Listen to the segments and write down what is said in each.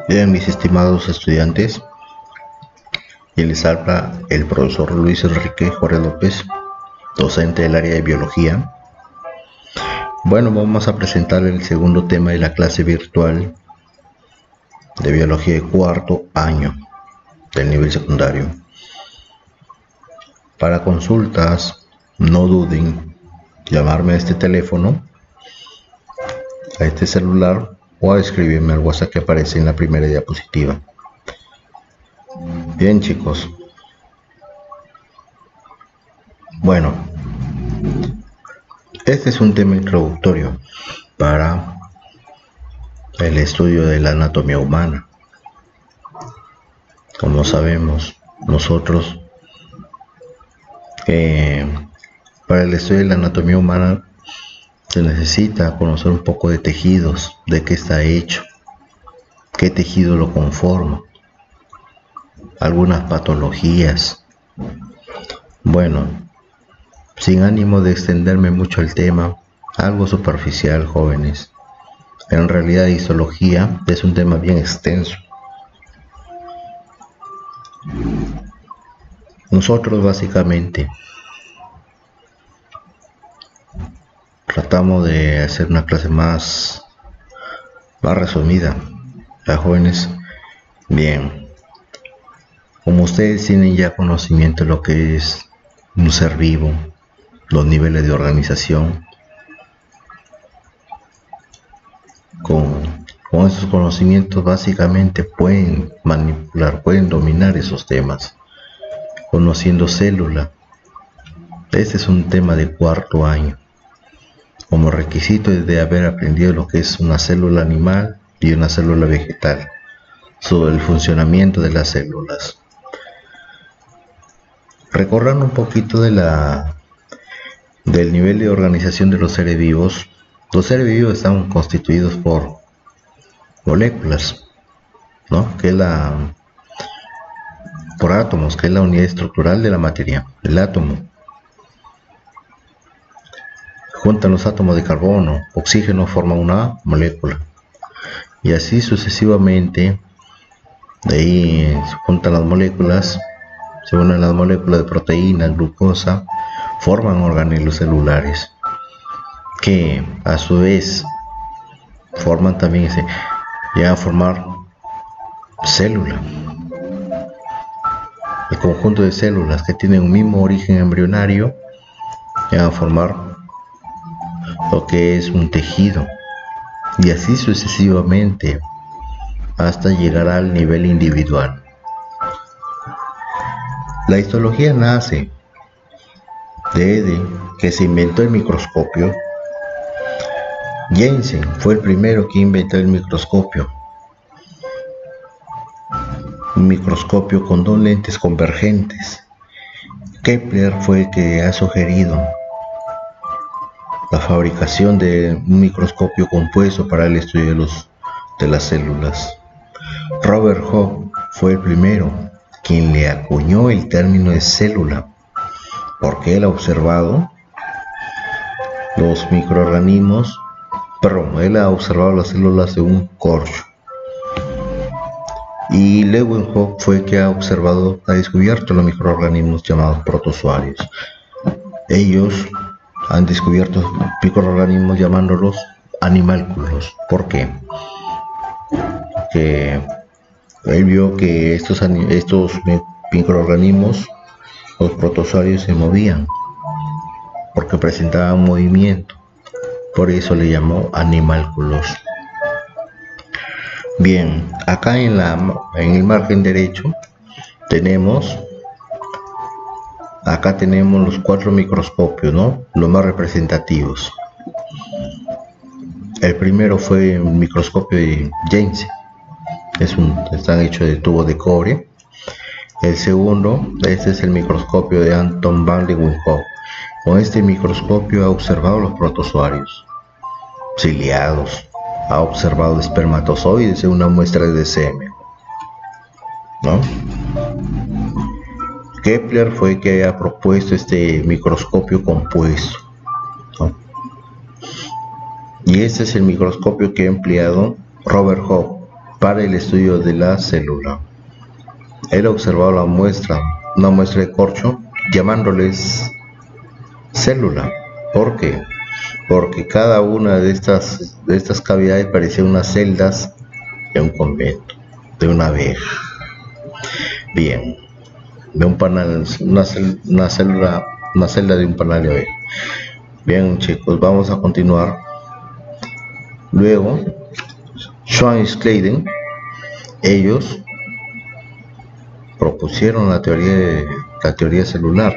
Bien, mis estimados estudiantes, y les habla el profesor Luis Enrique Jorge López, docente del área de biología. Bueno, vamos a presentar el segundo tema de la clase virtual de biología de cuarto año del nivel secundario. Para consultas, no duden llamarme a este teléfono, a este celular, o a escribirme al WhatsApp que aparece en la primera diapositiva. Bien, chicos. Bueno, este es un tema introductorio para el estudio de la anatomía humana. Como sabemos, nosotros para el estudio de la anatomía humana se necesita conocer un poco de tejidos, de qué está hecho, qué tejido lo conforma, algunas patologías. Bueno, sin ánimo de extenderme mucho el tema, algo superficial, jóvenes. En realidad, histología es un tema bien extenso. Nosotros básicamente tratamos de hacer una clase más resumida. ¿Ya, jóvenes? Bien, como ustedes tienen ya conocimiento de lo que es un ser vivo, los niveles de organización, con esos conocimientos básicamente pueden manipular, pueden dominar esos temas, conociendo célula. Este es un tema de cuarto año. Como requisito es de haber aprendido lo que es una célula animal y una célula vegetal, sobre el funcionamiento de las células. Recordando un poquito del nivel de organización de los seres vivos. Los seres vivos están constituidos por moléculas, ¿no? Por átomos, que es la unidad estructural de la materia, el átomo. Juntan los átomos de carbono, oxígeno, forman una molécula. Y así sucesivamente, de ahí se juntan las moléculas, se unen las moléculas de proteína, glucosa, forman orgánulos celulares, que a su vez forman también llegan a formar célula. El conjunto de células que tienen un mismo origen embrionario llegan a formar lo que es un tejido, y así sucesivamente hasta llegar al nivel individual. La histología nace desde que se inventó el microscopio. Jensen fue el primero que inventó el microscopio. Un microscopio con dos lentes convergentes. Kepler fue el que ha sugerido la fabricación de un microscopio compuesto para el estudio de las células. Robert Hooke fue el primero quien le acuñó el término de célula, porque él ha observado los microorganismos, él ha observado las células de un corcho. Y Leeuwenhoek fue el que ha descubierto los microorganismos llamados protozoarios. Ellos han descubierto microorganismos llamándolos animálculos. ¿Por qué? Que él vio que estos microorganismos, los protozoarios, se movían porque presentaban movimiento. Por eso le llamó animálculos. Bien, acá en el margen derecho tenemos los 4 microscopios, ¿no? Los más representativos. El primero fue un microscopio de Jensen. Están hechos de tubo de cobre. El segundo, este es el microscopio de Anton van Leeuwenhoek. Con este microscopio ha observado los protozoarios ciliados, ha observado espermatozoides en una muestra de semen, ¿no? Kepler fue el que ha propuesto este microscopio compuesto, ¿no? Y este es el microscopio que ha empleado Robert Hooke para el estudio de la célula. Él observó una muestra de corcho, llamándoles célula. ¿Por qué? Porque cada una de estas cavidades parecía unas celdas de un convento, de una abeja. Bien, de un panal, una celda de un panal de abeja. Bien, chicos, vamos a continuar. Luego, Schwann y Schleiden, ellos propusieron la teoría celular,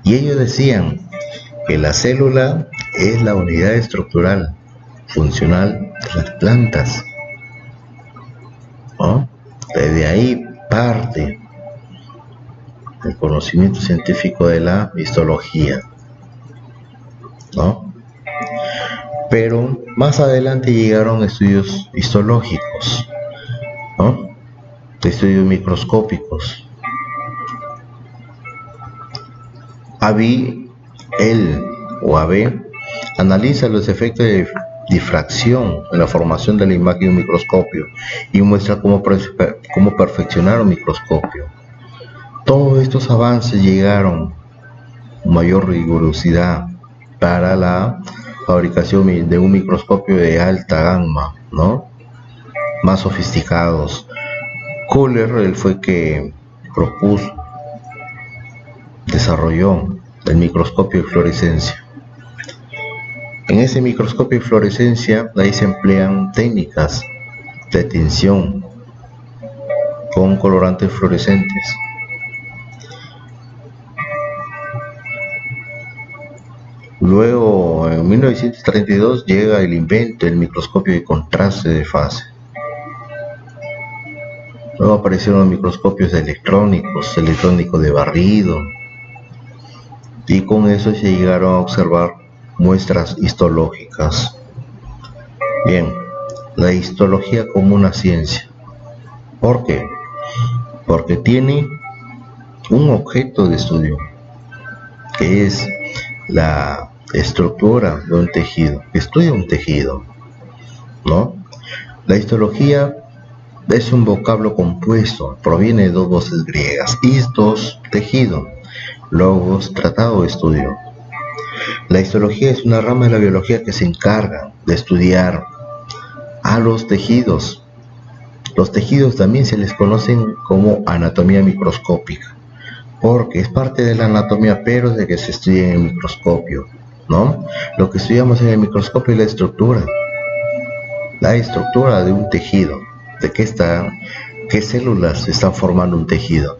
y ellos decían que la célula es la unidad estructural funcional de las plantas, ¿no? Desde ahí parte el conocimiento científico de la histología, ¿no? Pero más adelante llegaron estudios histológicos, ¿no? Estudios microscópicos. AB analiza los efectos de difracción en la formación de la imagen de un microscopio y muestra cómo perfeccionar un microscopio. Todos estos avances llegaron a mayor rigurosidad para la fabricación de un microscopio de alta gama, ¿no? Más sofisticados. Köhler, él fue que desarrolló el microscopio de fluorescencia. En ese microscopio de fluorescencia, ahí se emplean técnicas de tinción con colorantes fluorescentes. Luego, en 1932, llega el invento del microscopio de contraste de fase. Luego aparecieron los microscopios electrónicos de barrido, y con eso se llegaron a observar muestras histológicas. Bien, la histología como una ciencia. ¿Por qué? Porque tiene un objeto de estudio, que es la estructura de un tejido, estudia un tejido, ¿no? La histología es un vocablo compuesto, proviene de dos voces griegas: histos, tejido; logos, tratado o estudio. La histología es una rama de la biología que se encarga de estudiar a los tejidos. Los tejidos también se les conocen como anatomía microscópica, porque es parte de la anatomía, pero de que se estudia en el microscopio, ¿no? Lo que estudiamos en el microscopio es la estructura de un tejido, de qué células están formando un tejido.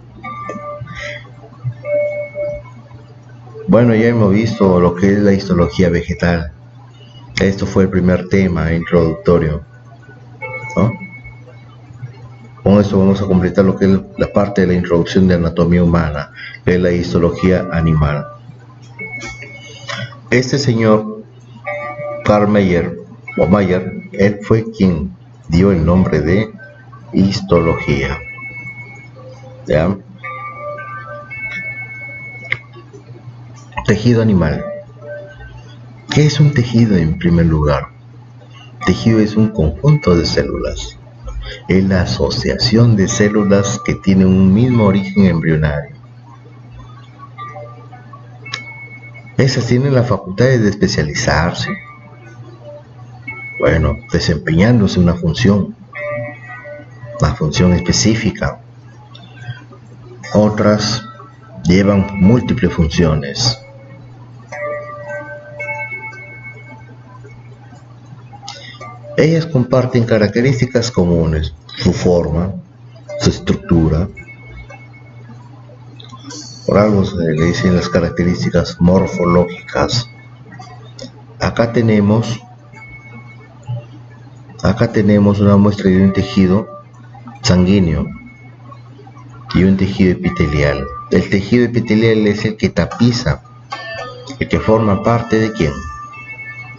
Bueno, ya hemos visto lo que es la histología vegetal. Esto fue el primer tema introductorio, ¿no? Con esto vamos a completar lo que es la parte de la introducción de anatomía humana, que es la histología animal. Este señor Carl Mayer, él fue quien dio el nombre de histología. ¿Ya? Tejido animal. ¿Qué es un tejido en primer lugar? Tejido es un conjunto de células. Es la asociación de células que tienen un mismo origen embrionario. Esas tienen la facultad de especializarse, bueno, desempeñándose una función específica. Otras llevan múltiples funciones. Ellas comparten características comunes: su forma, su estructura. Por algo se le dicen las características morfológicas. Acá tenemos una muestra de un tejido sanguíneo y un tejido epitelial. El tejido epitelial es el que tapiza, el que forma parte ¿de quién?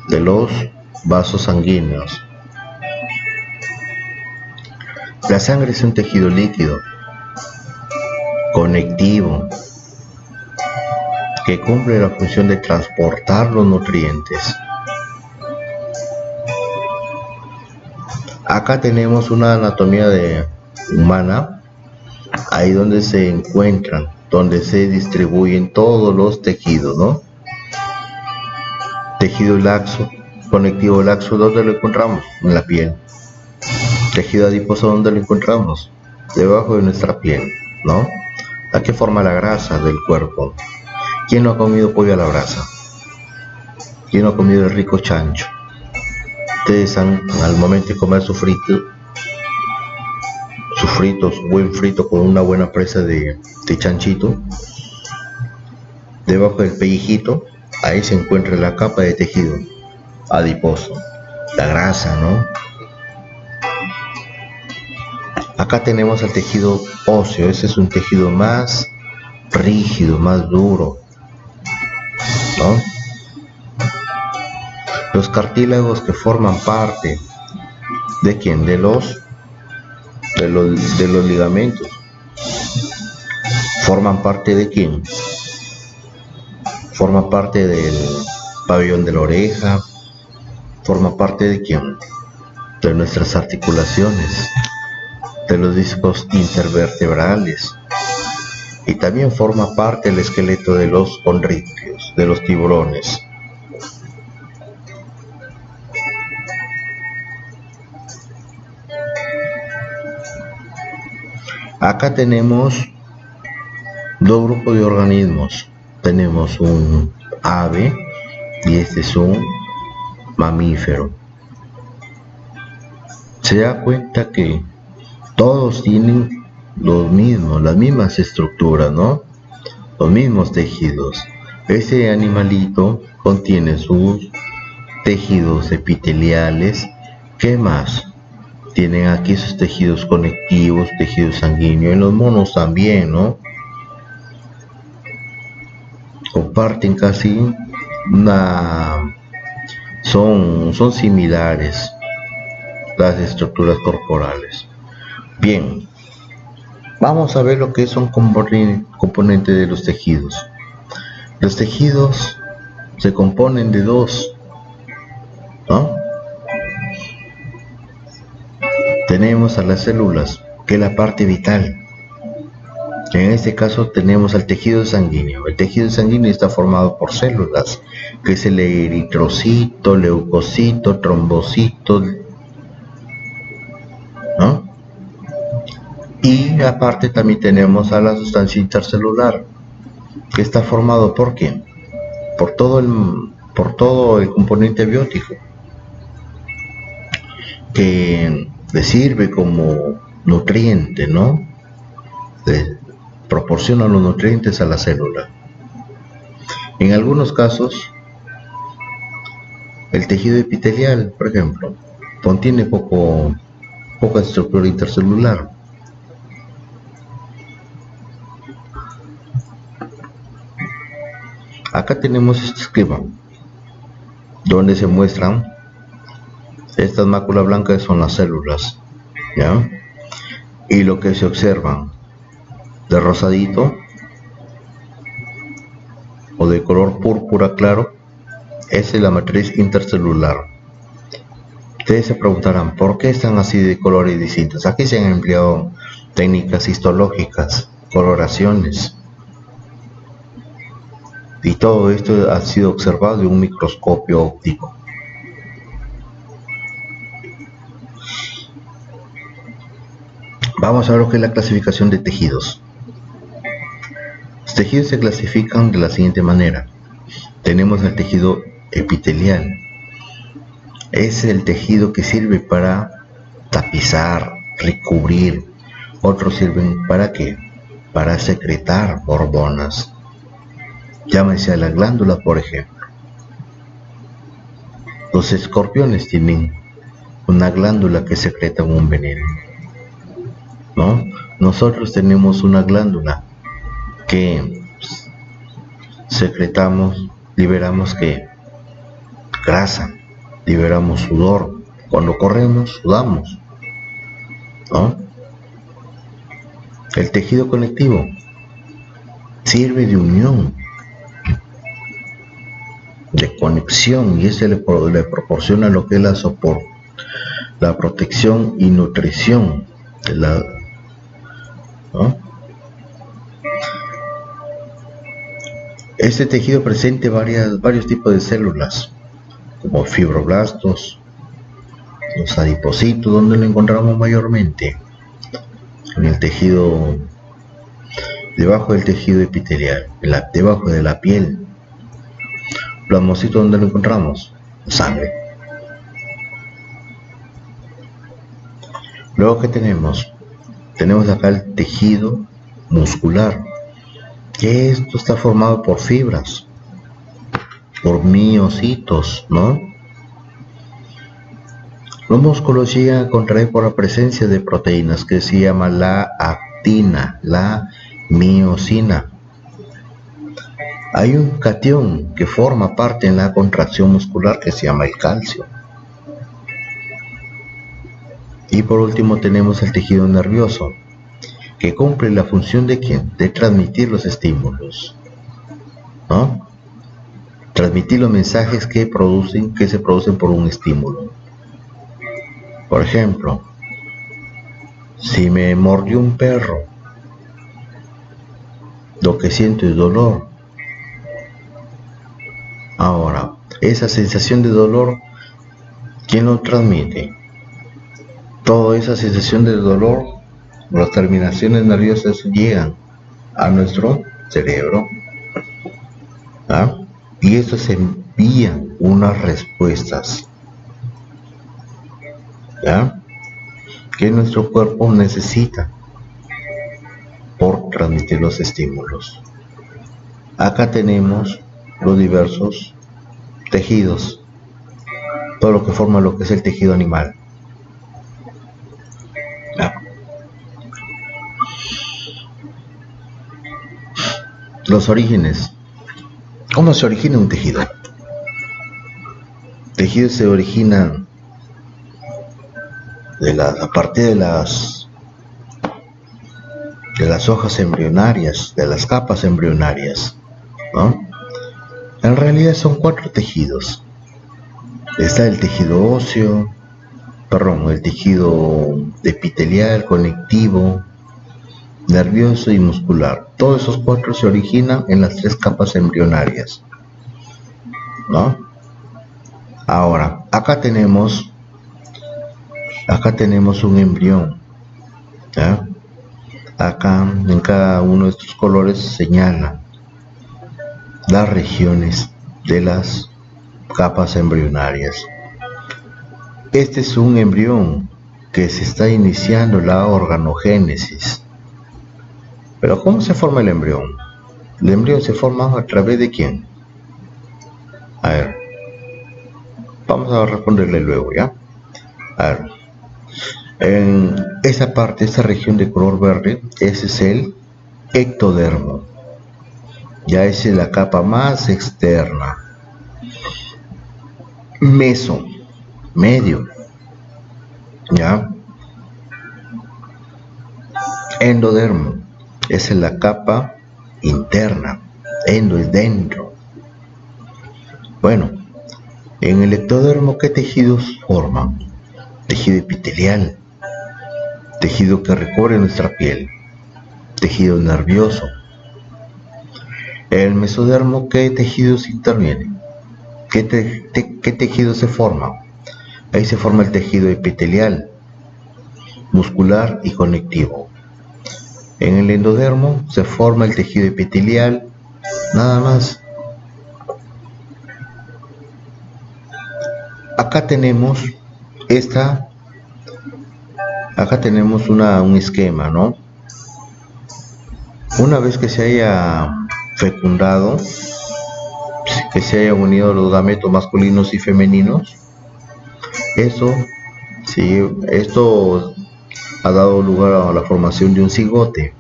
De los vasos sanguíneos. La sangre es un tejido líquido, conectivo, que cumple la función de transportar los nutrientes. Acá tenemos una anatomía humana, ahí donde se encuentran, donde se distribuyen todos los tejidos, ¿no? Tejido laxo, conectivo laxo, ¿dónde lo encontramos? En la piel. Tejido adiposo, ¿dónde lo encontramos? Debajo de nuestra piel, ¿no? ¿A qué forma la grasa del cuerpo? ¿Quién no ha comido pollo a la brasa? ¿Quién no ha comido el rico chancho? Ustedes al momento de comer su buen frito con una buena presa de chanchito, debajo del pellejito, ahí se encuentra la capa de tejido adiposo, la grasa, ¿no? Acá tenemos el tejido óseo, ese es un tejido más rígido, más duro, ¿no? Los cartílagos que forman parte ¿de quién? De los ligamentos. ¿Forman parte de quién? Forma parte del pabellón de la oreja. Forma parte de quién? De nuestras articulaciones, de los discos intervertebrales, y también forma parte del esqueleto de los condritos, de los tiburones. Acá tenemos dos grupos de organismos. Tenemos un ave y este es un mamífero. Se da cuenta que todos tienen las mismas estructuras, ¿no? Los mismos tejidos. Ese animalito contiene sus tejidos epiteliales. ¿Qué más? Tienen aquí sus tejidos conectivos, tejido sanguíneo. En los monos también, ¿no? Comparten casi son similares las estructuras corporales. Bien, vamos a ver lo que son componentes de los tejidos. Los tejidos se componen de dos, ¿no? Tenemos a las células, que es la parte vital. En este caso tenemos al tejido sanguíneo. El tejido sanguíneo está formado por células, que es el eritrocito, leucocito, trombocito, ¿no? Y aparte también tenemos a la sustancia intercelular, que está formado ¿por qué? Por todo el componente biótico, que le sirve como nutriente, ¿no? Proporciona los nutrientes a la célula. En algunos casos, el tejido epitelial, por ejemplo, contiene poca estructura intercelular. Acá tenemos este esquema donde se muestran estas máculas blancas, son las células, ¿ya? Y lo que se observan de rosadito o de color púrpura claro es la matriz intercelular. Ustedes se preguntarán ¿por qué están así de colores distintos? Aquí se han empleado técnicas histológicas, coloraciones, y todo esto ha sido observado en un microscopio óptico. Vamos a ver lo que es la clasificación de tejidos. Los tejidos se clasifican de la siguiente manera. Tenemos el tejido epitelial. Es el tejido que sirve para tapizar, recubrir. Otros sirven ¿para qué? Para secretar hormonas. Llámese a la glándula, por ejemplo. Los escorpiones tienen una glándula que secreta un veneno, ¿no? Nosotros tenemos una glándula que secretamos, liberamos ¿qué? Grasa, liberamos sudor. Cuando corremos, sudamos, ¿no? El tejido conectivo sirve de unión, de conexión, y ese le proporciona lo que es la protección y nutrición de la, ¿no? Este tejido presenta varios tipos de células, como fibroblastos, los adipocitos, donde lo encontramos mayormente en el tejido, debajo del tejido epitelial, debajo de la piel. Plasmocitos, donde lo encontramos, sangre. Luego, ¿qué tenemos? Tenemos acá el tejido muscular, que esto está formado por fibras, por miocitos, ¿no? Los músculos llegan a contraer por la presencia de proteínas que se llama la actina, la miosina. Hay un catión que forma parte en la contracción muscular que se llama el calcio. Y por último tenemos el tejido nervioso, que cumple la función de ¿quién? De transmitir los estímulos, ¿no? Transmitir los mensajes que se producen por un estímulo. Por ejemplo, si me mordió un perro, lo que siento es dolor. Ahora, esa sensación de dolor, ¿quién lo transmite? Toda esa sensación de dolor, las terminaciones nerviosas llegan a nuestro cerebro, ¿ah? Y estos envían unas respuestas, ¿ya? Que nuestro cuerpo necesita por transmitir los estímulos. Acá tenemos los diversos tejidos, todo lo que forma lo que es el tejido animal. Los orígenes. ¿Cómo se origina un tejido? El tejido se origina a partir de las hojas embrionarias, de las capas embrionarias, ¿no? En realidad son 4 tejidos. Está el tejido óseo, el tejido epitelial, conectivo, nervioso y muscular. Todos esos 4 se originan en las 3 capas embrionarias, ¿no? Ahora, acá tenemos un embrión, ¿ya? Acá en cada uno de estos colores señala las regiones de las capas embrionarias. Este es un embrión que se está iniciando la organogénesis. Pero ¿cómo se forma el embrión? El embrión se forma a través de ¿quién? A ver, vamos a responderle luego, ¿ya? A ver, en esa parte, esta región de color verde, ese es el ectodermo. Ya esa es la capa más externa. Meso, medio, ¿ya? Endodermo, esa es la capa interna. Endo es dentro. Bueno, en el ectodermo, ¿qué tejidos forman? Tejido epitelial, tejido que recubre nuestra piel, tejido nervioso. En el mesodermo, ¿qué tejidos intervienen? ¿Qué tejido se forma? Ahí se forma el tejido epitelial, muscular y conectivo. En el endodermo se forma el tejido epitelial, nada más. Acá tenemos un esquema, ¿no? Una vez que se haya fecundado, que se hayan unido los gametos masculinos y femeninos, esto ha dado lugar a la formación de un cigote,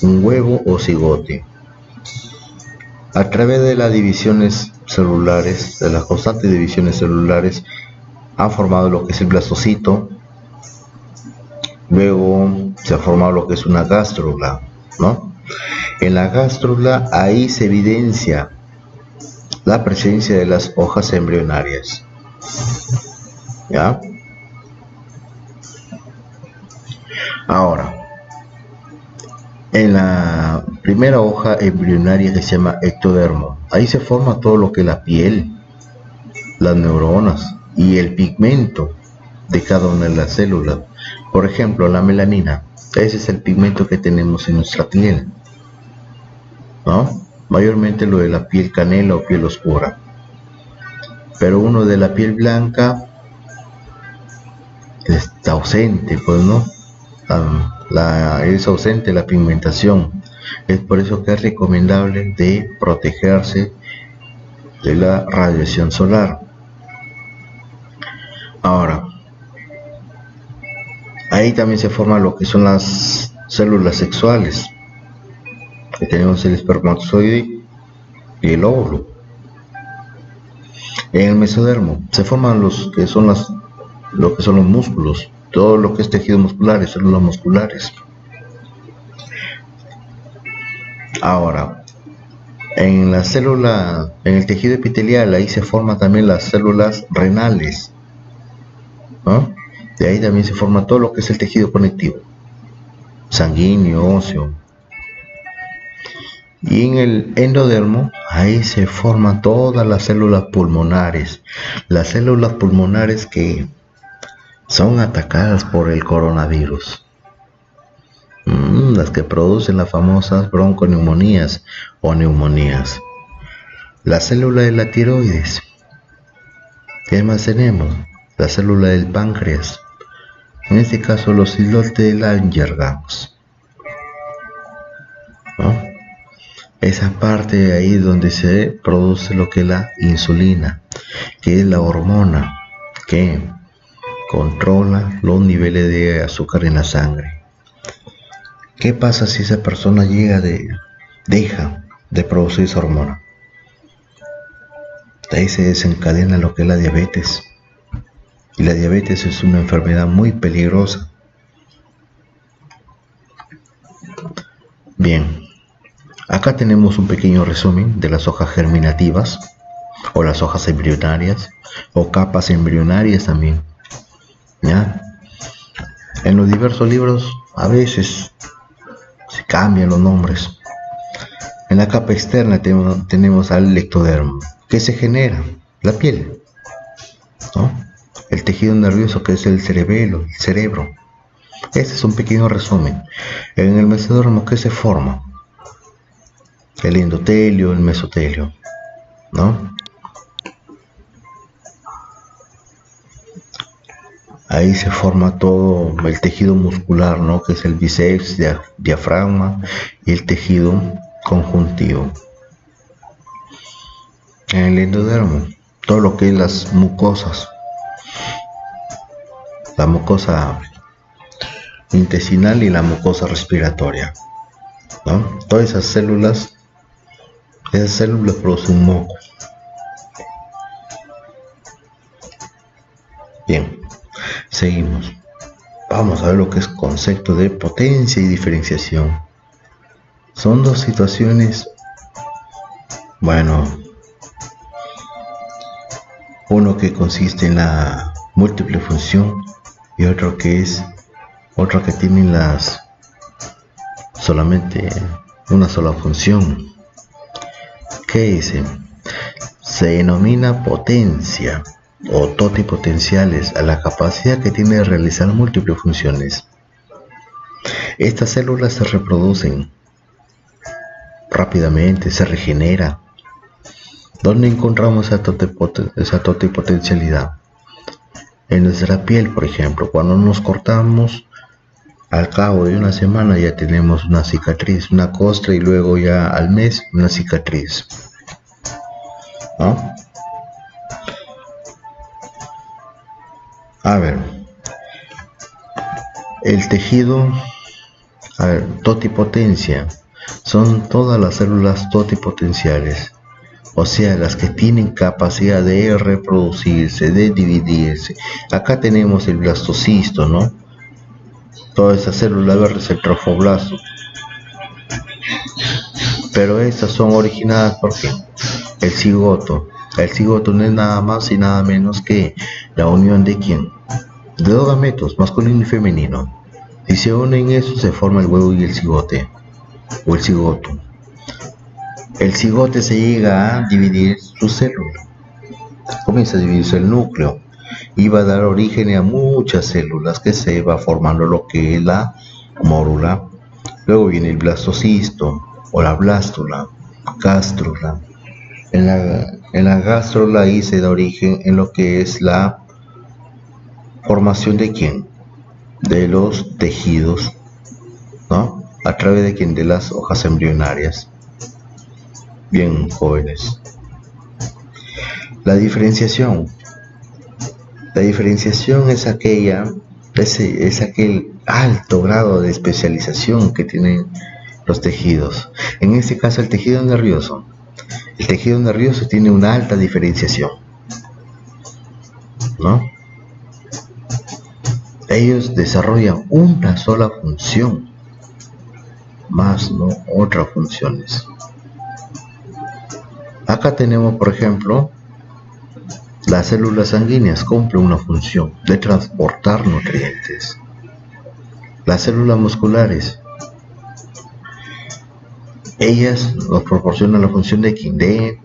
un huevo o cigote. A través de las divisiones celulares, de las constantes divisiones celulares, han formado lo que es el blastocito. Luego se ha formado lo que es una gástrula, ¿no? En la gástrula, ahí se evidencia la presencia de las hojas embrionarias, ¿ya? Ahora, en la primera hoja embrionaria que se llama ectodermo, ahí se forma todo lo que es la piel, las neuronas y el pigmento de cada una de las células. Por ejemplo, la melanina, ese es el pigmento que tenemos en nuestra piel, ¿no? Mayormente lo de la piel canela o piel oscura. Pero uno de la piel blanca está ausente, pues, ¿no? Es ausente la pigmentación. Es por eso que es recomendable de protegerse de la radiación solar. Ahora, ahí también se forman lo que son las células sexuales, que tenemos el espermatozoide y el óvulo. En el mesodermo se forman lo que son los músculos, todo lo que es tejido muscular, células musculares. Ahora, en el tejido epitelial, ahí se forman también las células renales, ¿no? De ahí también se forma todo lo que es el tejido conectivo, sanguíneo, óseo. Y en el endodermo, ahí se forman todas las células pulmonares que son atacadas por el coronavirus, las que producen las famosas bronconeumonías o neumonías. La célula de la tiroides. ¿Qué más tenemos? La célula del páncreas, en este caso los islotes de Langerhans, ¿no? Esa parte de ahí donde se produce lo que es la insulina, que es la hormona que controla los niveles de azúcar en la sangre. ¿Qué pasa si esa persona deja de producir esa hormona? De ahí se desencadena lo que es la diabetes. Y la diabetes es una enfermedad muy peligrosa. Bien, acá tenemos un pequeño resumen de las hojas germinativas, o las hojas embrionarias, o capas embrionarias también, ¿ya? En los diversos libros a veces se cambian los nombres. En la capa externa tenemos al ectodermo, que se genera la piel, ¿no? El tejido nervioso, que es el cerebro. Este es un pequeño resumen. En el mesodermo, ¿qué se forma? El endotelio, el mesotelio, ¿no? Ahí se forma todo el tejido muscular, ¿no? Que es el bíceps, diafragma y el tejido conjuntivo. En el endodermo, todo lo que es las mucosas, la mucosa intestinal y la mucosa respiratoria, ¿no? Todas esas células producen un moco. Bien, seguimos. Vamos a ver lo que es concepto de potencia y diferenciación. Son dos situaciones, bueno, uno que consiste en la múltiple función y otro que tienen solamente una sola función. ¿Qué dice? Se denomina potencia o totipotenciales a la capacidad que tiene de realizar múltiples funciones. Estas células se reproducen rápidamente, se regenera. ¿Dónde encontramos esa totipotencialidad? En nuestra piel, por ejemplo, cuando nos cortamos, al cabo de una semana ya tenemos una cicatriz, una costra, y luego ya al mes una cicatriz, ¿no? A ver, el tejido, totipotencia, son todas las células totipotenciales, o sea, las que tienen capacidad de reproducirse, de dividirse. Acá tenemos el blastocisto, ¿no? Todas esas células verdes, el trofoblasto. Pero estas son originadas por el cigoto. El cigoto no es nada más y nada menos que la unión de ¿quién? De dos gametos, masculino y femenino. Si se unen eso, se forma el huevo y el cigote, o el cigoto. El cigote se llega a dividir su célula. Comienza a dividirse el núcleo y va a dar origen a muchas células que se va formando lo que es la mórula. Luego viene el blastocisto o la blástula, gástrula. En la gástrula ahí se da origen en lo que es la formación de quién, de los tejidos, ¿no? A través de quién, de las hojas embrionarias. Bien, jóvenes. La diferenciación es aquel alto grado de especialización que tienen los tejidos. En este caso, el tejido nervioso tiene una alta diferenciación, ¿no? Ellos desarrollan una sola función, más no otras funciones. Acá tenemos, por ejemplo, las células sanguíneas cumplen una función de transportar nutrientes. Las células musculares, ellas nos proporcionan la función de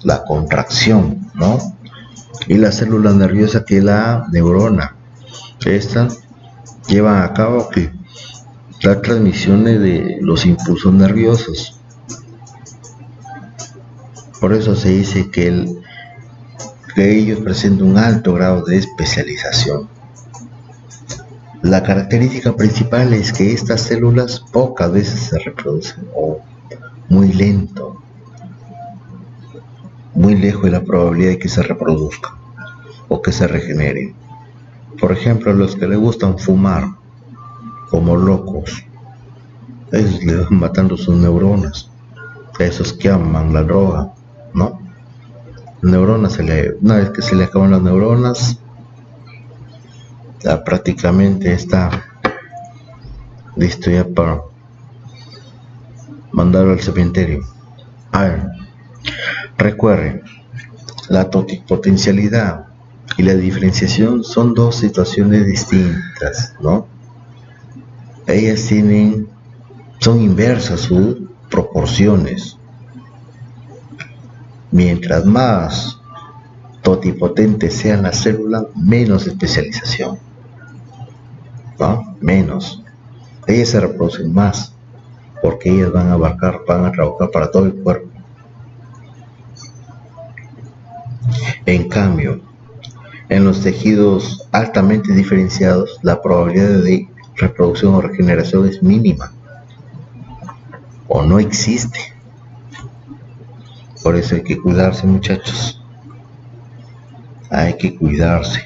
la contracción, ¿no? Y la célula nerviosa, que es la neurona, estas llevan a cabo que las transmisiones de los impulsos nerviosos. Por eso se dice que ellos presentan un alto grado de especialización. La característica principal es que estas células pocas veces se reproducen o muy lento, muy lejos de la probabilidad de que se reproduzcan o que se regeneren. Por ejemplo, los que les gustan fumar como locos, ellos le van matando sus neuronas. Esos que aman la droga, ¿no? Neuronas, una vez que se le acaban las neuronas, ya prácticamente está listo ya para mandarlo al cementerio. A ver, recuerden, la totipotencialidad y la diferenciación son dos situaciones distintas, ¿no? Ellas son inversas sus proporciones. Mientras más totipotente sea la célula, menos especialización, ¿no? Menos. Ellas se reproducen más, porque ellas van a trabajar para todo el cuerpo. En cambio, en los tejidos altamente diferenciados, la probabilidad de reproducción o regeneración es mínima, o no existe. Por eso hay que cuidarse, muchachos. Hay que cuidarse.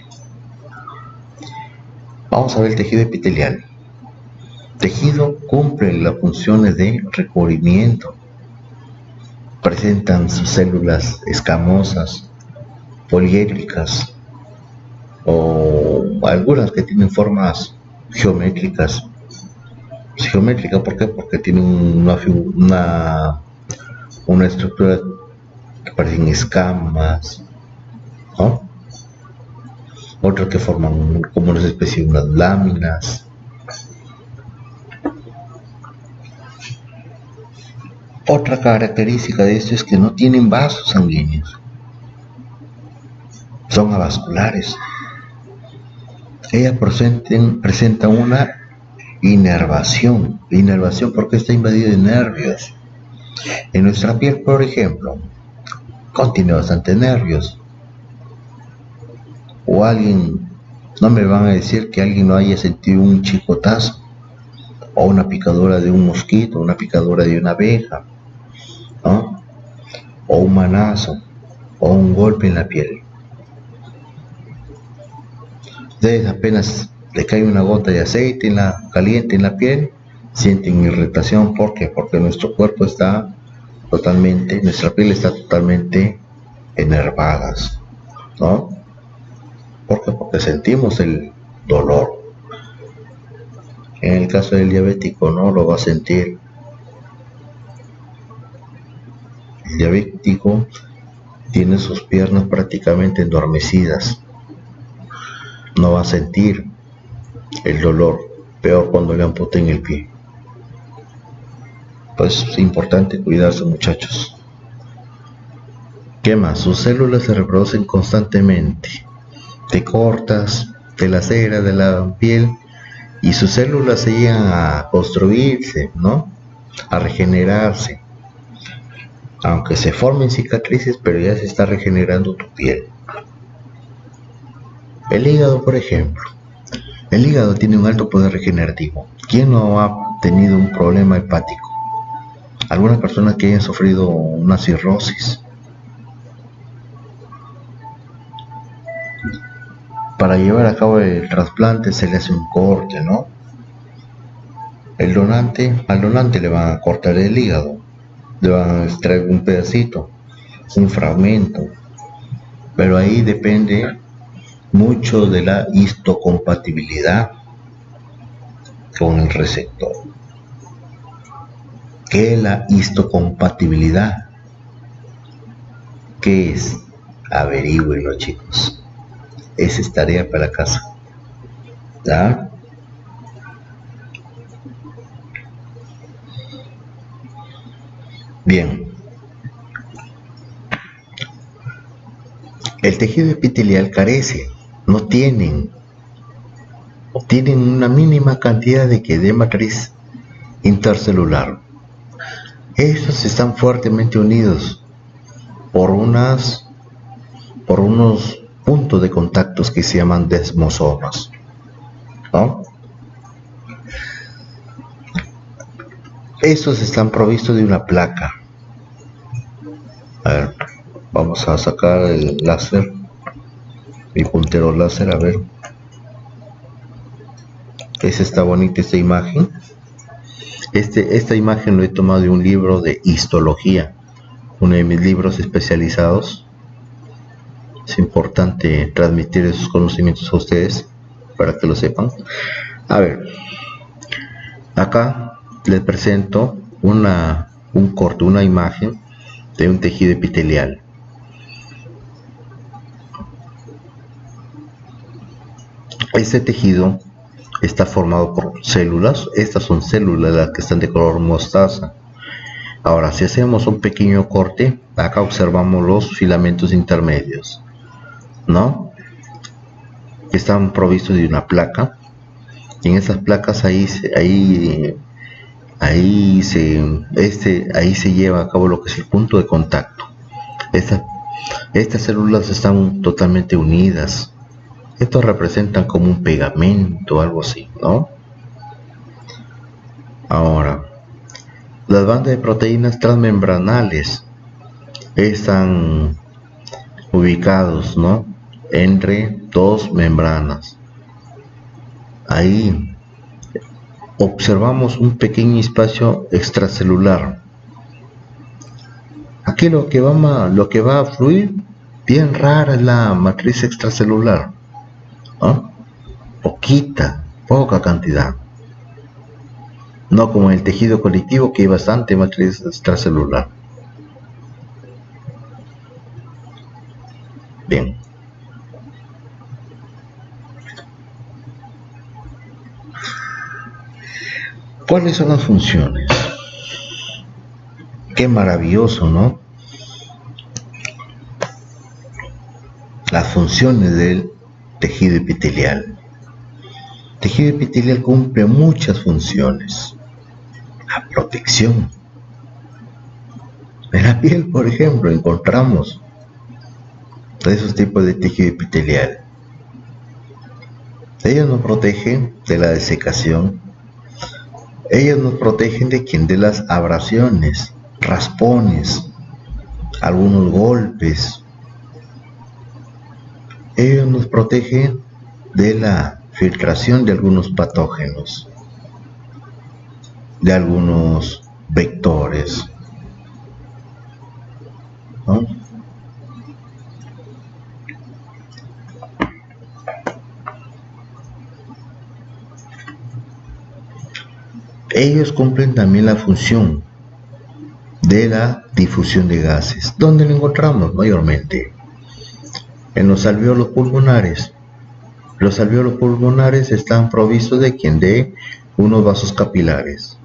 Vamos a ver el tejido epitelial. El tejido cumple las funciones de recubrimiento. Presentan sus células escamosas, poliédricas, o algunas que tienen formas geométricas. Geométrica, ¿por qué? Porque tienen una estructura que parecen escamas, ¿no? Otras que forman como una especie de unas láminas. Otra característica de esto es que no tienen vasos sanguíneos, son avasculares. Ellas presentan una inervación. Inervación porque está invadida de nervios. En nuestra piel, por ejemplo, contiene bastante nervios. O alguien, no me van a decir que alguien no haya sentido un chicotazo, o una picadura de un mosquito, una picadura de una abeja, ¿no? O un manazo, o un golpe en la piel. Ustedes apenas le cae una gota de aceite caliente en la piel, sienten irritación. ¿Por qué? Porque nuestro cuerpo nuestra piel está totalmente enervada, ¿no? ¿Por qué? Porque sentimos el dolor. En el caso del diabético no lo va a sentir. El diabético tiene sus piernas prácticamente endormecidas. No va a sentir el dolor. peor cuando le amputen el pie. Pues es importante cuidarse, muchachos. ¿Qué más? Sus células se reproducen constantemente. Te cortas, te laceras de la piel y sus células se llegan a construirse, ¿no? A regenerarse. Aunque se formen cicatrices, pero ya se está regenerando tu piel. El hígado, por ejemplo. El hígado tiene un alto poder regenerativo. ¿Quién no ha tenido un problema hepático? Algunas personas que hayan sufrido una cirrosis. Para llevar a cabo el trasplante se le hace un corte, ¿no? Al donante le van a cortar el hígado, le van a extraer un pedacito, un fragmento, pero ahí depende mucho de la histocompatibilidad con el receptor. ¿Qué es la histocompatibilidad? ¿Qué es? Averígüenlo, chicos. Esa es tarea para la casa. ¿Ya? Bien. El tejido epitelial carece, no tienen una mínima cantidad de matriz intercelular. Estos están fuertemente unidos por unos puntos de contactos que se llaman desmosomas, ¿no? Estos están provistos de una placa. A ver, vamos a sacar el láser, mi puntero láser, a ver. Es esta bonita esta imagen. Esta imagen lo he tomado de un libro de histología, uno de mis libros especializados. Es importante transmitir esos conocimientos a ustedes para que lo sepan. A ver, acá les presento un corto, una imagen de un tejido epitelial. Este tejido está formado por células. Estas son células las que están de color mostaza. Ahora, si hacemos un pequeño corte, acá observamos los filamentos intermedios, ¿no? Están provistos de una placa. Y en esas placas ahí se lleva a cabo lo que es el punto de contacto. Estas células están totalmente unidas. Estos representan como un pegamento, algo así, ¿no? Ahora, las bandas de proteínas transmembranales están ubicados, ¿no?, entre dos membranas. Ahí observamos un pequeño espacio extracelular. Aquí lo que va a fluir bien rara es la matriz extracelular, ¿no? Poca cantidad. No como en el tejido conectivo, que hay bastante matriz extracelular. Bien. ¿Cuáles son las funciones? Qué maravilloso, ¿no? Las funciones del tejido epitelial. El tejido epitelial cumple muchas funciones. La protección. En la piel, por ejemplo, encontramos de esos tipos de tejido epitelial. Ellos nos protegen de la desecación. Ellos nos protegen de las abrasiones, raspones, algunos golpes. Ellos nos protegen de la filtración de algunos patógenos, de algunos vectores, ¿no? Ellos cumplen también la función de la difusión de gases. ¿Dónde lo encontramos mayormente? En los alvéolos pulmonares. Los alvéolos pulmonares están provistos de ¿quién? De unos vasos capilares.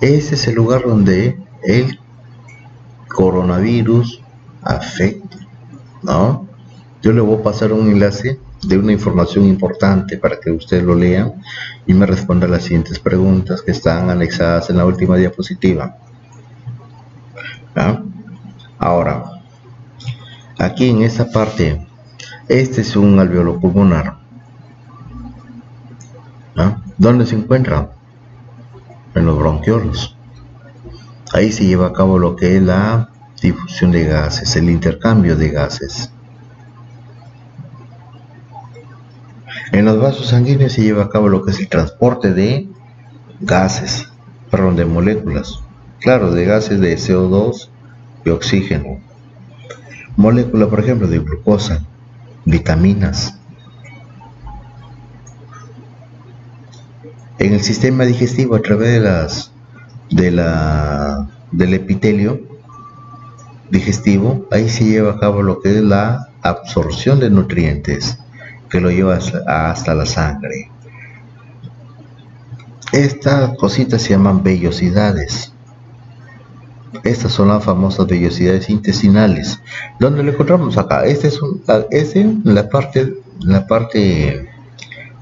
Ese es el lugar donde el coronavirus afecta, ¿no? Yo le voy a pasar un enlace de una información importante para que ustedes lo lean y me responda las siguientes preguntas que están anexadas en la última diapositiva. ¿Ah? Ahora, aquí en esta parte, este es un alvéolo pulmonar. ¿Ah? ¿Dónde se encuentra? En los bronquiolos. Ahí se lleva a cabo lo que es la difusión de gases, el intercambio de gases. En los vasos sanguíneos se lleva a cabo lo que es el transporte de gases, perdón, de moléculas, claro, de gases de CO2 y oxígeno. Molécula, por ejemplo, de glucosa, vitaminas. En el sistema digestivo, a través del epitelio digestivo, ahí se lleva a cabo lo que es la absorción de nutrientes, que lo lleva hasta la sangre. Estas cositas se llaman vellosidades. Estas son las famosas vellosidades intestinales. ¿Dónde lo encontramos? Acá. En la parte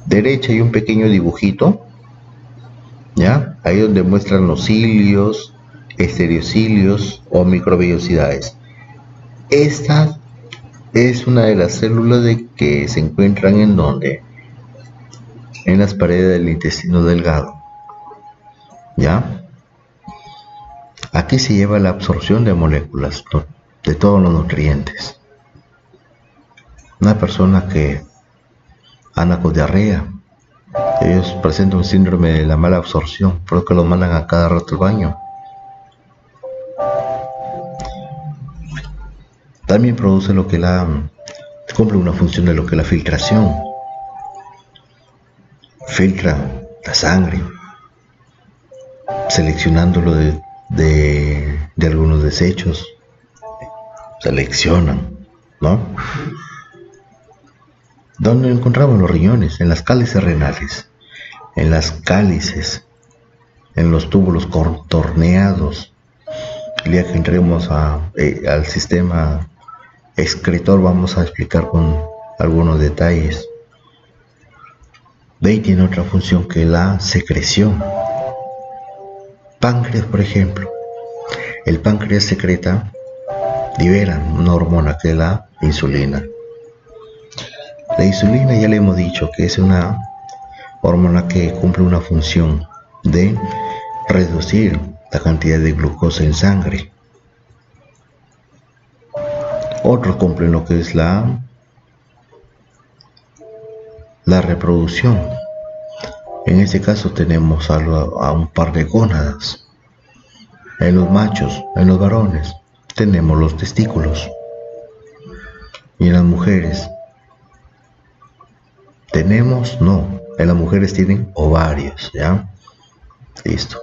derecha hay un pequeño dibujito, ¿ya? Ahí donde muestran los cilios, estereocilios o microvellosidades. Esta es una de las células que se encuentran en donde, en las paredes del intestino delgado, ¿ya? Aquí se lleva la absorción de moléculas, de todos los nutrientes. Una persona que anda con diarrea, ellos presentan un síndrome de la mala absorción, por lo que los mandan a cada rato al baño. También produce lo que cumple una función de lo que es la filtración. Filtra la sangre, seleccionándolo de algunos desechos. Seleccionan, ¿no? ¿Dónde encontramos los riñones? En las cálices renales, en las cálices, en los túbulos contorneados. El día que entremos al sistema excretor vamos a explicar con algunos detalles. De ahí tiene otra función que es la secreción. Páncreas, por ejemplo. El páncreas libera una hormona que es la insulina. La insulina ya le hemos dicho que es una hormona que cumple una función de reducir la cantidad de glucosa en sangre. Otros cumplen lo que es la reproducción. En este caso tenemos a un par de gónadas. En los machos, en los varones, tenemos los testículos. Y en las mujeres en las mujeres tienen ovarios, ¿ya? Listo.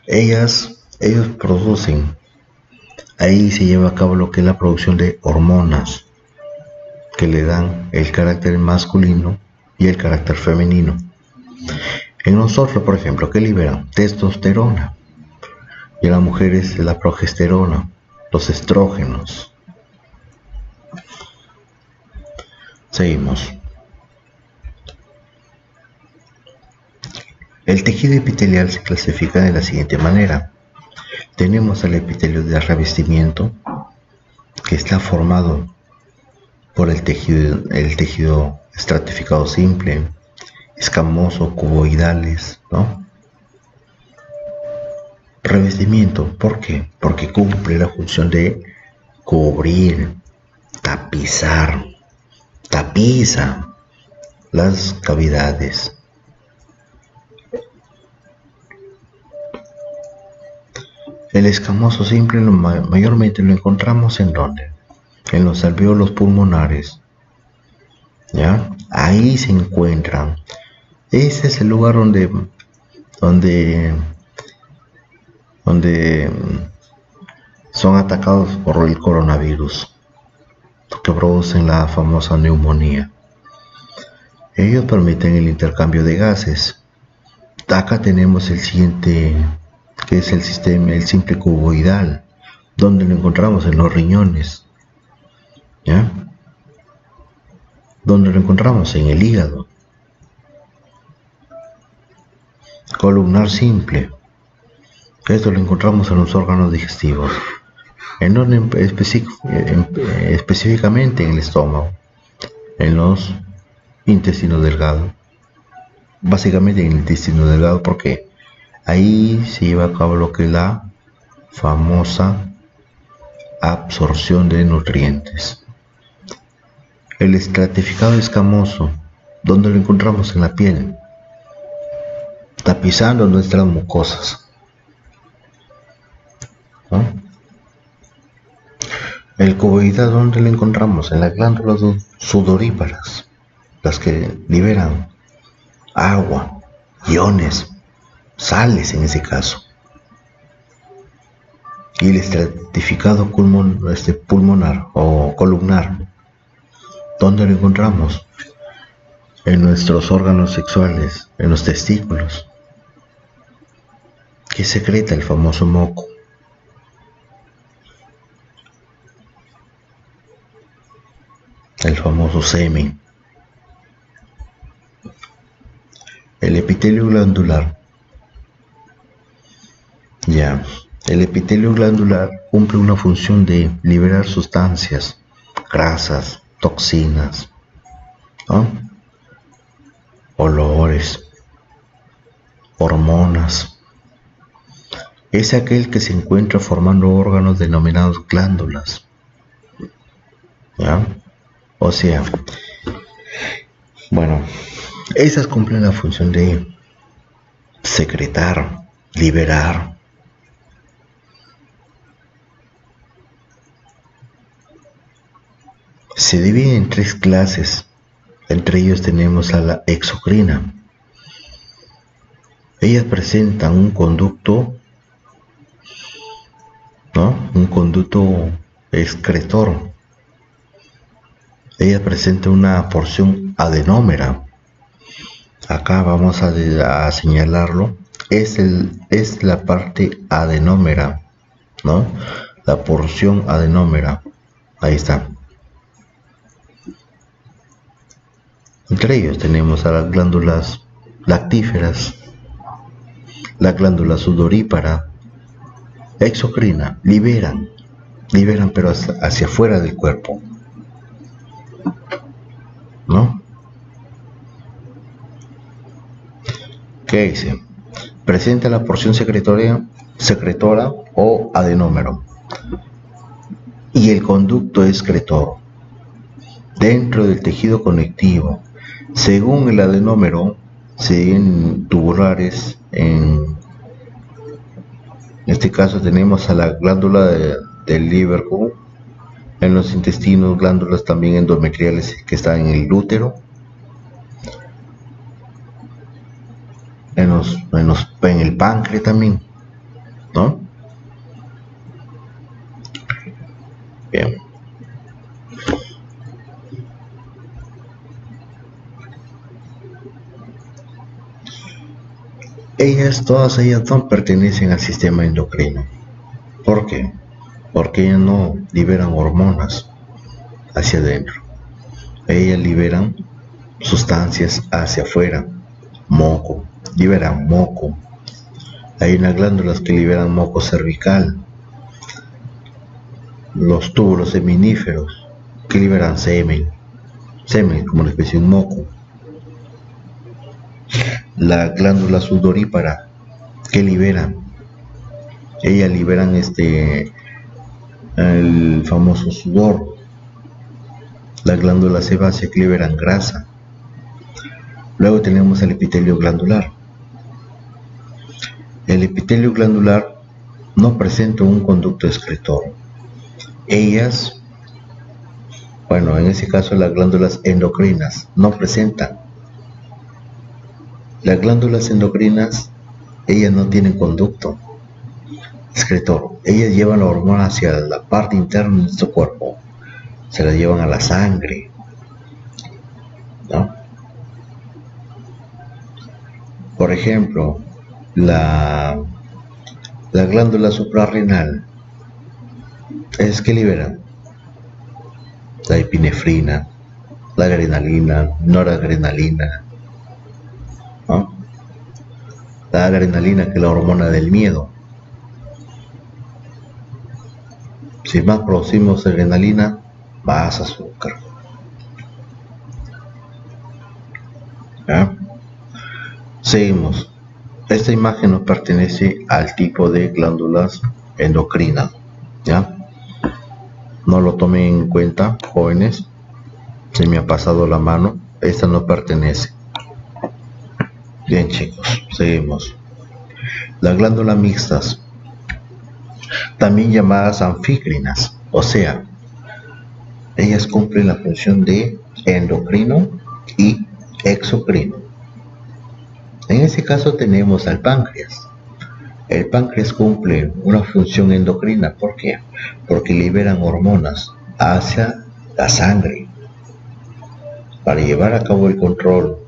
Ellos producen, ahí se lleva a cabo lo que es la producción de hormonas que le dan el carácter masculino y el carácter femenino. En nosotros, por ejemplo, ¿qué liberan? Testosterona. Y en las mujeres la progesterona, los estrógenos. Seguimos. El tejido epitelial se clasifica de la siguiente manera. Tenemos el epitelio de revestimiento, que está formado por el tejido estratificado simple, escamoso, cuboidales, ¿no? Revestimiento, ¿por qué? Porque cumple la función de cubrir, tapizar, tapiza las cavidades. El escamoso simple mayormente lo encontramos ¿en dónde? En los alvéolos pulmonares, ¿ya? Ahí se encuentran. Ese es el lugar donde son atacados por el coronavirus. que producen la famosa neumonía. Ellos permiten el intercambio de gases. Acá tenemos el siguiente, que es el simple cuboidal, donde lo encontramos en los riñones, ¿ya? Donde lo encontramos en el hígado. Columnar simple, esto lo encontramos en los órganos digestivos, específicamente en el estómago, en los intestinos delgados, básicamente en el intestino delgado, porque ahí se lleva a cabo lo que es la famosa absorción de nutrientes. El estratificado escamoso, ¿dónde lo encontramos? En la piel, tapizando nuestras mucosas, ¿no? El cuboidal, ¿dónde lo encontramos? En las glándulas sudoríparas, las que liberan agua, iones, sales en ese caso. Y el estratificado pulmonar o columnar, ¿dónde lo encontramos? En nuestros órganos sexuales, en los testículos, que secreta el famoso moco. El famoso semen. El epitelio glandular. El epitelio glandular cumple una función de liberar sustancias, grasas, toxinas, ¿no? Olores, hormonas. Es aquel que se encuentra formando órganos denominados glándulas, ¿ya? O sea, bueno, esas cumplen la función de secretar, liberar. Se divide en 3 clases. Entre ellos tenemos a la exocrina. Ellas presentan un conducto, ¿no? Un conducto excretor. Ella presenta una porción adenómera. Acá vamos a señalarlo. Es la parte adenómera, ¿no? La porción adenómera. Ahí está. Entre ellos tenemos a las glándulas lactíferas, la glándula sudorípara, exocrina. Liberan pero hacia afuera del cuerpo, ¿no? ¿Qué dice? Presenta la porción secretora o adenómero y el conducto excretor dentro del tejido conectivo. Según el adenómero, se dividen tubulares. En este caso tenemos a la glándula del Lieberkühn, en los intestinos, glándulas también endometriales que están en el útero, en el páncreas también, ¿no? Bien. Todas ellas no pertenecen al sistema endocrino. ¿Por qué? Porque ellas no liberan hormonas hacia adentro. Ellas liberan sustancias hacia afuera. Moco, liberan moco. Hay unas glándulas que liberan moco cervical. Los túbulos seminíferos que liberan semen como una especie de moco. La glándula sudorípara, que liberan, ellas liberan el famoso sudor. La glándula sebácea, que liberan grasa. Luego tenemos el epitelio glandular. El epitelio glandular no presenta un conducto excretor. Ellas, bueno, en ese caso las glándulas endocrinas no presentan. Las glándulas endocrinas, ellas no tienen conducto excretor. Ellas llevan la hormona hacia la parte interna de nuestro cuerpo. se la llevan a la sangre, ¿no? Por ejemplo, la glándula suprarrenal es que libera la epinefrina, la adrenalina, noradrenalina, ¿no? La adrenalina, que es la hormona del miedo. Si más producimos adrenalina, más azúcar. ¿Ya? Seguimos. Esta imagen nos pertenece al tipo de glándulas endocrinas, ¿ya? No lo tomen en cuenta, jóvenes. Se me ha pasado la mano. Esta no pertenece. Bien, chicos, seguimos. Las glándulas mixtas, también llamadas anfícrinas, o sea, ellas cumplen la función de endocrino y exocrino. En ese caso tenemos al páncreas. El páncreas cumple una función endocrina. ¿Por qué? Porque liberan hormonas hacia la sangre para llevar a cabo el control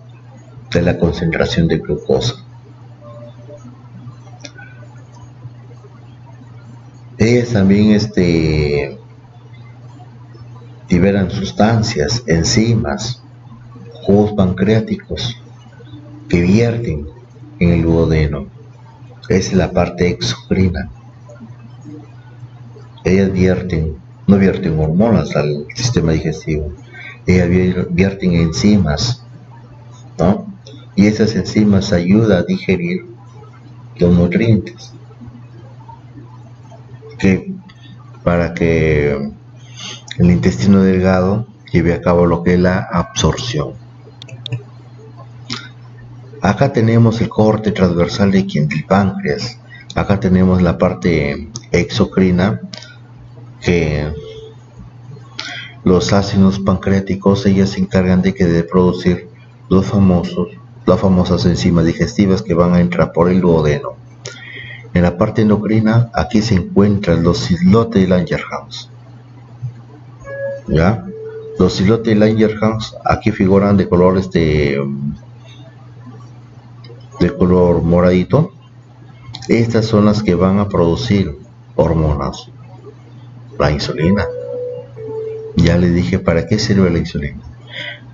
de la concentración de glucosa. Ellas también liberan sustancias, enzimas, jugos pancreáticos que vierten en el duodeno. Es la parte exocrina. Ellas no vierten hormonas al sistema digestivo, ellas vierten enzimas, ¿no? Y esas enzimas ayudan a digerir los nutrientes para que el intestino delgado lleve a cabo lo que es la absorción. Acá tenemos el corte transversal del páncreas. Acá tenemos la parte exocrina, que los ácidos pancreáticos, ellas se encargan de producir las famosas enzimas digestivas que van a entrar por el duodeno. En la parte endocrina, aquí se encuentran los islotes de Langerhans. ¿Ya? Los islotes de Langerhans aquí figuran de color color moradito. Estas son las que van a producir hormonas. La insulina. Ya les dije para qué sirve la insulina.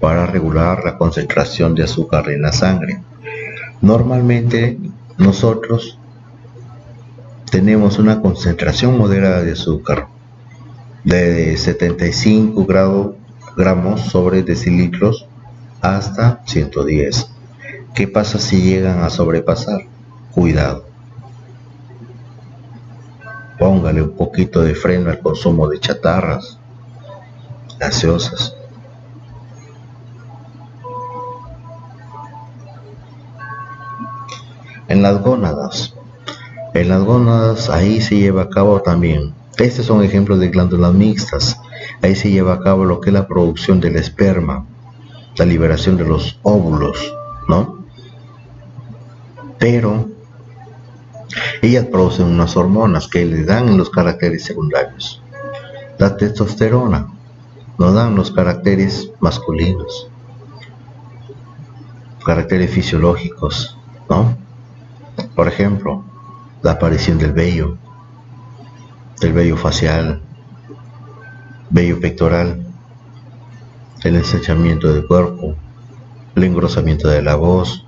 Para regular la concentración de azúcar en la sangre. Normalmente nosotros tenemos una concentración moderada de azúcar de 75 gramos sobre decilitros hasta 110. ¿Qué pasa si llegan a sobrepasar? Cuidado. Póngale un poquito de freno al consumo de chatarras, gaseosas. En las gónadas, ahí se lleva a cabo también. Estos son ejemplos de glándulas mixtas. Ahí se lleva a cabo lo que es la producción del esperma, la liberación de los óvulos, ¿no? Pero ellas producen unas hormonas que le dan los caracteres secundarios. La testosterona nos dan los caracteres masculinos, caracteres fisiológicos, ¿no? Por ejemplo, la aparición del vello facial, vello pectoral, el ensanchamiento del cuerpo, el engrosamiento de la voz,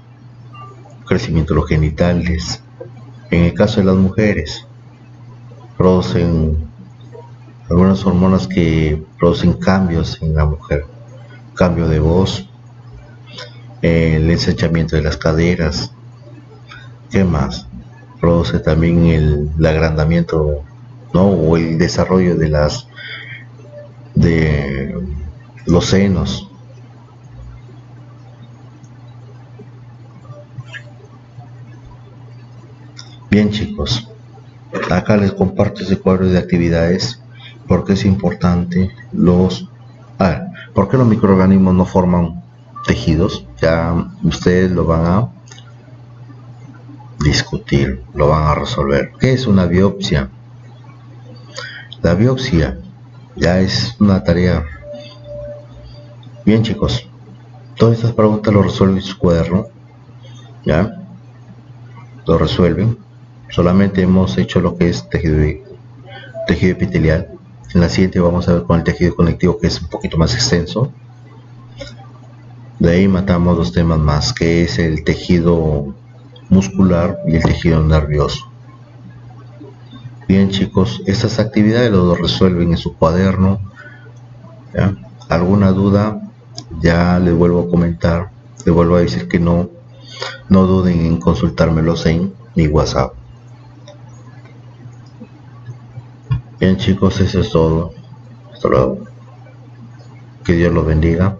crecimiento de los genitales. En el caso de las mujeres, producen algunas hormonas que producen cambios en la mujer, cambio de voz, el ensanchamiento de las caderas. ¿Qué más? Produce también el agrandamiento, ¿no? O el desarrollo de los senos. Bien, chicos, acá les comparto ese cuadro de actividades porque es importante. ¿Por qué los microorganismos no forman tejidos? Ya ustedes lo van a discutir, lo van a resolver. ¿Qué es una biopsia? La biopsia ya es una tarea Bien chicos, todas estas preguntas lo resuelven en su cuaderno, ¿ya? Lo resuelven. Solamente hemos hecho lo que es tejido epitelial. En la siguiente vamos a ver con el tejido conectivo, que es un poquito más extenso. De ahí matamos dos temas más, que es el tejido muscular y el tejido nervioso. Bien chicos, estas actividades lo resuelven en su cuaderno, ¿ya? ¿Alguna duda? Ya les vuelvo a comentar, les vuelvo a decir que no duden en consultármelos en mi WhatsApp. Bien chicos, eso es todo. Hasta luego. Que Dios los bendiga.